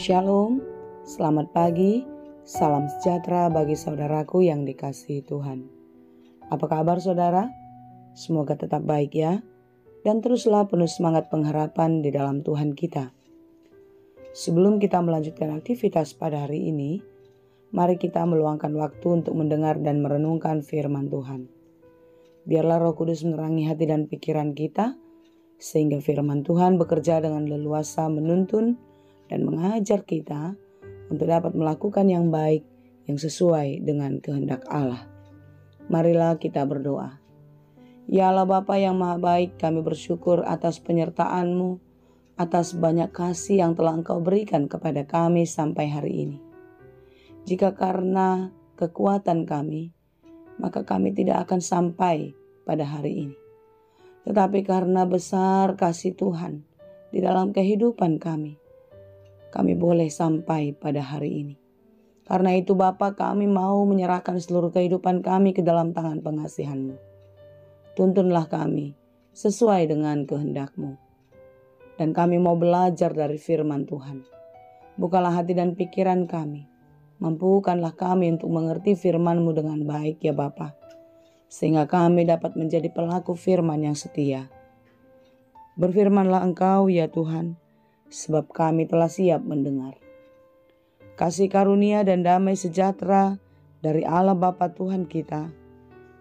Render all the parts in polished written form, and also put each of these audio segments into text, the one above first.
Shalom, selamat pagi, salam sejahtera bagi saudaraku yang dikasihi Tuhan. Apa kabar saudara? Semoga tetap baik ya, dan teruslah penuh semangat pengharapan di dalam Tuhan kita. Sebelum kita melanjutkan aktivitas pada hari ini, mari kita meluangkan waktu untuk mendengar dan merenungkan firman Tuhan. Biarlah Roh Kudus menerangi hati dan pikiran kita, sehingga firman Tuhan bekerja dengan leluasa menuntun dan mengajar kita untuk dapat melakukan yang baik yang sesuai dengan kehendak Allah. Marilah kita berdoa. Ya Allah Bapa yang Maha Baik, kami bersyukur atas penyertaan-Mu, atas banyak kasih yang telah Engkau berikan kepada kami sampai hari ini. Jika karena kekuatan kami, maka kami tidak akan sampai pada hari ini. Tetapi karena besar kasih Tuhan di dalam kehidupan kami boleh sampai pada hari ini. Karena itu Bapa, kami mau menyerahkan seluruh kehidupan kami ke dalam tangan pengasihan-Mu. Tuntunlah kami sesuai dengan kehendak-Mu. Dan kami mau belajar dari firman Tuhan. Bukalah hati dan pikiran kami. Mampukanlah kami untuk mengerti firman-Mu dengan baik ya Bapa. Sehingga kami dapat menjadi pelaku firman yang setia. Berfirmanlah Engkau ya Tuhan, sebab kami telah siap mendengar. Kasih karunia dan damai sejahtera dari Allah Bapa Tuhan kita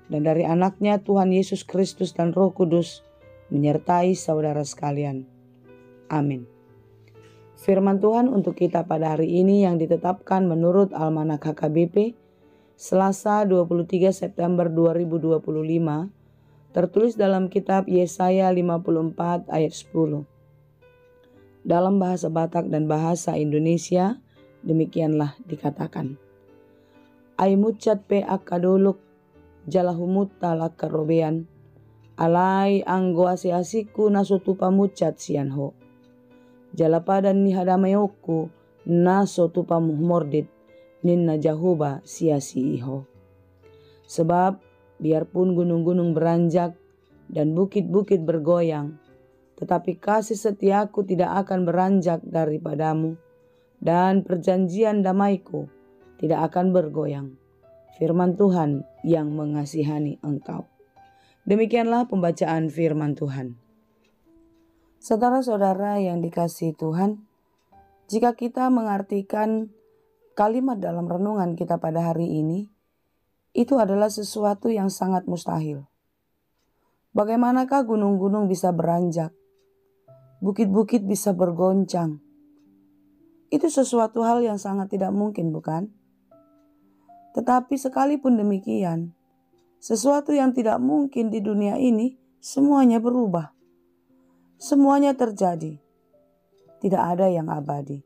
dan dari anaknya Tuhan Yesus Kristus dan Roh Kudus menyertai saudara sekalian. Amin. Firman Tuhan untuk kita pada hari ini yang ditetapkan menurut Almanak HKBP Selasa 23 September 2025 tertulis dalam kitab Yesaya 54 ayat 10. Dalam bahasa Batak dan bahasa Indonesia, demikianlah dikatakan. Aimucat pe akadoluk jalahumut talak kerobean, alai anggo asiasiku nasutupa mucat sianho. Jalapadan ni hadamayokku nasutupa muhmordit ninna jahuba siasi iho. Sebab biarpun gunung-gunung beranjak dan bukit-bukit bergoyang, tetapi kasih setiaku tidak akan beranjak daripadamu, dan perjanjian damaiku tidak akan bergoyang. Firman Tuhan yang mengasihani engkau. Demikianlah pembacaan firman Tuhan. Saudara-saudara yang dikasihi Tuhan, jika kita mengartikan kalimat dalam renungan kita pada hari ini, itu adalah sesuatu yang sangat mustahil. Bagaimanakah gunung-gunung bisa beranjak? Bukit-bukit bisa bergoncang. Itu sesuatu hal yang sangat tidak mungkin, bukan? Tetapi sekalipun demikian, sesuatu yang tidak mungkin di dunia ini semuanya berubah. Semuanya terjadi. Tidak ada yang abadi.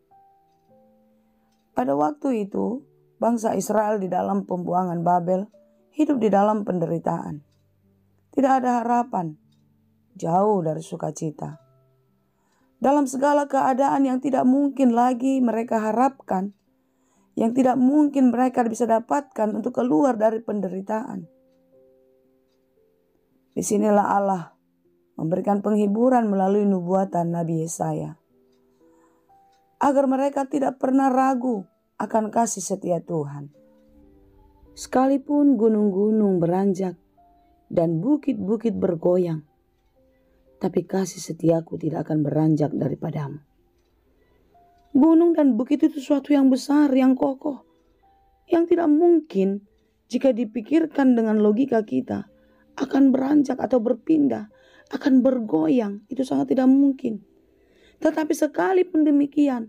Pada waktu itu, bangsa Israel di dalam pembuangan Babel hidup di dalam penderitaan. Tidak ada harapan, jauh dari sukacita. Dalam segala keadaan yang tidak mungkin lagi mereka harapkan, yang tidak mungkin mereka bisa dapatkan untuk keluar dari penderitaan. Disinilah Allah memberikan penghiburan melalui nubuatan Nabi Yesaya, agar mereka tidak pernah ragu akan kasih setia Tuhan. Sekalipun gunung-gunung beranjak dan bukit-bukit bergoyang, tapi kasih setiaku tidak akan beranjak daripadamu. Gunung dan bukit itu sesuatu yang besar, yang kokoh, yang tidak mungkin jika dipikirkan dengan logika kita akan beranjak atau berpindah, akan bergoyang. Itu sangat tidak mungkin. Tetapi sekalipun demikian,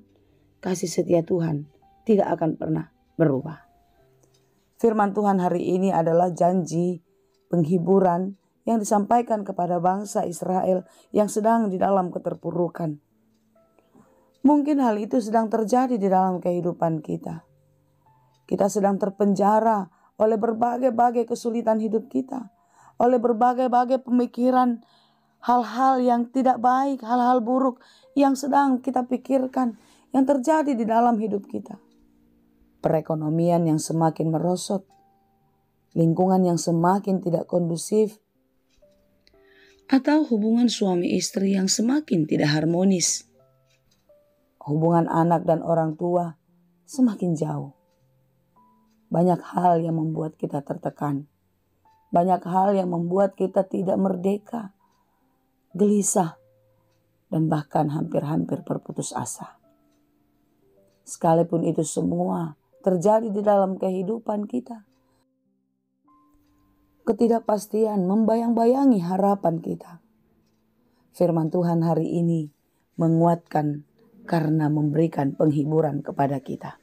kasih setia Tuhan tidak akan pernah berubah. Firman Tuhan hari ini adalah janji penghiburan yang disampaikan kepada bangsa Israel yang sedang di dalam keterpurukan. Mungkin hal itu sedang terjadi di dalam kehidupan kita. Kita sedang terpenjara oleh berbagai-bagai kesulitan hidup kita, oleh berbagai-bagai pemikiran, hal-hal yang tidak baik, hal-hal buruk yang sedang kita pikirkan, yang terjadi di dalam hidup kita. Perekonomian yang semakin merosot, lingkungan yang semakin tidak kondusif, atau hubungan suami istri yang semakin tidak harmonis. hubungan anak dan orang tua semakin jauh. Banyak hal yang membuat kita tertekan. Banyak hal yang membuat kita tidak merdeka, gelisah, dan bahkan hampir-hampir berputus asa. Sekalipun itu semua terjadi di dalam kehidupan kita, ketidakpastian membayang-bayangi harapan kita. Firman Tuhan hari ini menguatkan karena memberikan penghiburan kepada kita.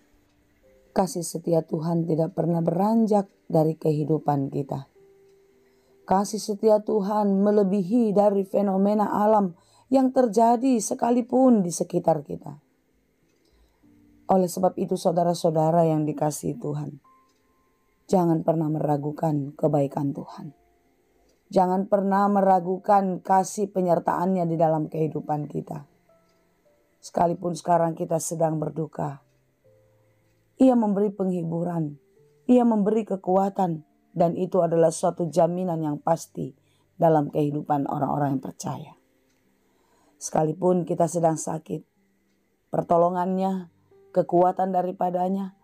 Kasih setia Tuhan tidak pernah beranjak dari kehidupan kita. Kasih setia Tuhan melebihi dari fenomena alam yang terjadi sekalipun di sekitar kita. Oleh sebab itu saudara-saudara yang dikasihi Tuhan, jangan pernah meragukan kebaikan Tuhan. Jangan pernah meragukan kasih penyertaan-Nya di dalam kehidupan kita. Sekalipun sekarang kita sedang berduka, Ia memberi penghiburan, Ia memberi kekuatan, dan itu adalah suatu jaminan yang pasti dalam kehidupan orang-orang yang percaya. Sekalipun kita sedang sakit, pertolongannya, kekuatan daripadanya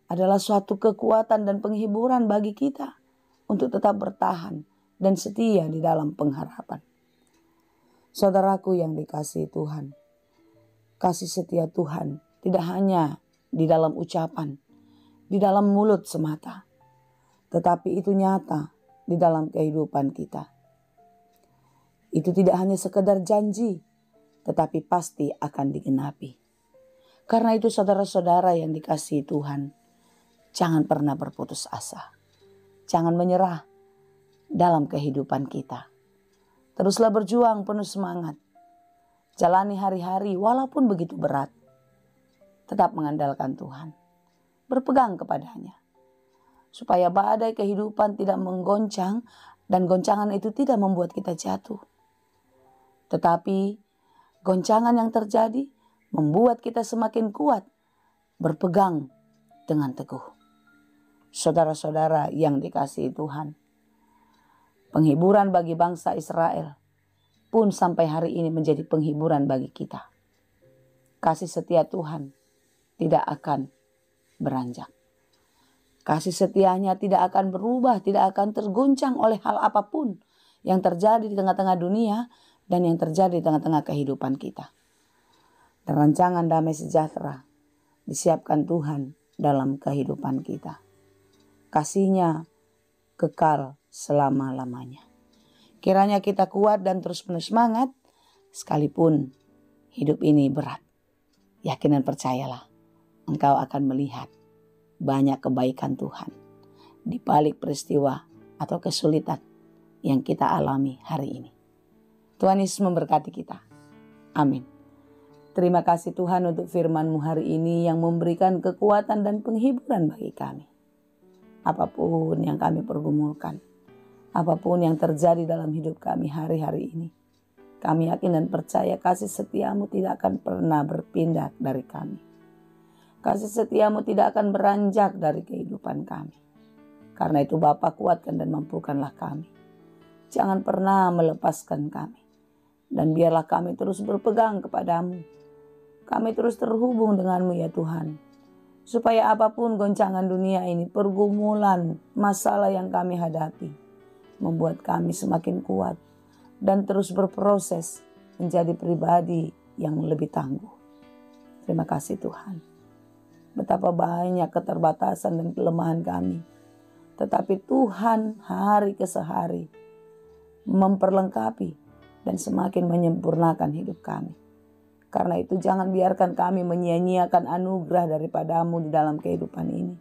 adalah suatu kekuatan dan penghiburan bagi kita untuk tetap bertahan dan setia di dalam pengharapan. Saudaraku yang dikasihi Tuhan, kasih setia Tuhan tidak hanya di dalam ucapan, di dalam mulut semata, tetapi itu nyata di dalam kehidupan kita. Itu tidak hanya sekedar janji, tetapi pasti akan digenapi. Karena itu saudara-saudara yang dikasihi Tuhan, jangan pernah berputus asa. Jangan menyerah dalam kehidupan kita. Teruslah berjuang penuh semangat. Jalani hari-hari walaupun begitu berat. Tetap mengandalkan Tuhan. Berpegang kepadanya. Supaya badai kehidupan tidak menggoncang dan goncangan itu tidak membuat kita jatuh. Tetapi goncangan yang terjadi membuat kita semakin kuat berpegang dengan teguh. Saudara-saudara yang dikasihi Tuhan, penghiburan bagi bangsa Israel pun sampai hari ini menjadi penghiburan bagi kita. Kasih setia Tuhan tidak akan beranjak. Kasih setianya tidak akan berubah, tidak akan terguncang oleh hal apapun yang terjadi di tengah-tengah dunia dan yang terjadi di tengah-tengah kehidupan kita. Dan rancangan damai sejahtera disiapkan Tuhan dalam kehidupan kita. Kasih-Nya kekal selama-lamanya. Kiranya kita kuat dan terus penuh semangat sekalipun hidup ini berat. Yakin dan percayalah, engkau akan melihat banyak kebaikan Tuhan di balik peristiwa atau kesulitan yang kita alami hari ini. Tuhan Yesus memberkati kita. Amin. Terima kasih Tuhan untuk firman-Mu hari ini yang memberikan kekuatan dan penghiburan bagi kami. Apapun yang kami pergumulkan, apapun yang terjadi dalam hidup kami hari-hari ini, kami yakin dan percaya kasih setia-Mu tidak akan pernah berpindah dari kami. Kasih setia-Mu tidak akan beranjak dari kehidupan kami. Karena itu Bapa, kuatkan dan mampukanlah kami. Jangan pernah melepaskan kami. Dan biarlah kami terus berpegang kepadamu. Kami terus terhubung denganmu ya Tuhan. Supaya apapun goncangan dunia ini, pergumulan, masalah yang kami hadapi, membuat kami semakin kuat. Dan terus berproses menjadi pribadi yang lebih tangguh. Terima kasih Tuhan. Betapa banyak keterbatasan dan kelemahan kami. Tetapi Tuhan hari ke hari memperlengkapi dan semakin menyempurnakan hidup kami. Karena itu jangan biarkan kami menyia-nyiakan anugerah daripada-Mu di dalam kehidupan ini.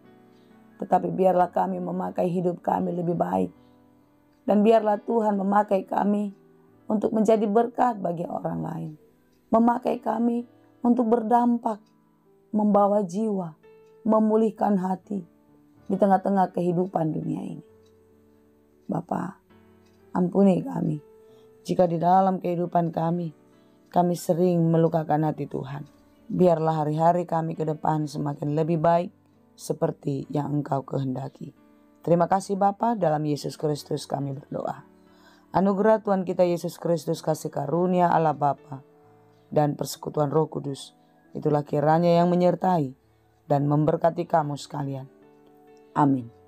Tetapi biarlah kami memakai hidup kami lebih baik. Dan biarlah Tuhan memakai kami untuk menjadi berkat bagi orang lain. Memakai kami untuk berdampak, membawa jiwa, memulihkan hati di tengah-tengah kehidupan dunia ini. Bapa, ampuni kami jika di dalam kehidupan kami sering melukakan hati Tuhan. Biarlah hari-hari kami ke depan semakin lebih baik seperti yang Engkau kehendaki. Terima kasih Bapa, dalam Yesus Kristus kami berdoa. Anugerah Tuhan kita Yesus Kristus, kasih karunia Allah Bapa, dan persekutuan Roh Kudus Itulah kiranya yang menyertai dan memberkati kamu sekalian. Amin.